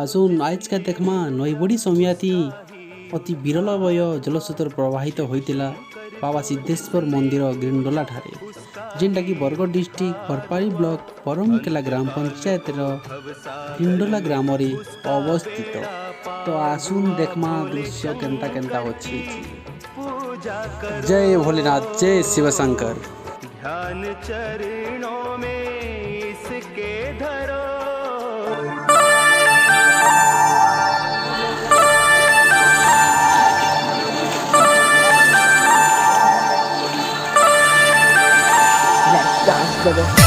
आसुन आज का देखमा नईबड़ी समियाती अति विरलभय जलस्रोत प्रवाहित होइतिला बाबा सिद्धेश्वर मंदिर ग्रिंडोला ठारे जेनटा कि बरगढ़ डिस्ट्रिक्ट बरपाली ब्लॉक परमकेला ग्राम पंचायत ग्रिंडोला ग्राम रे अवस्थित। तो आसुन देखमा दृश्य केनता केनता होछि। जय भोलेनाथ, जय शिव शंकर। ध्यान चरणों में इसके धरो। Let's dance, baby.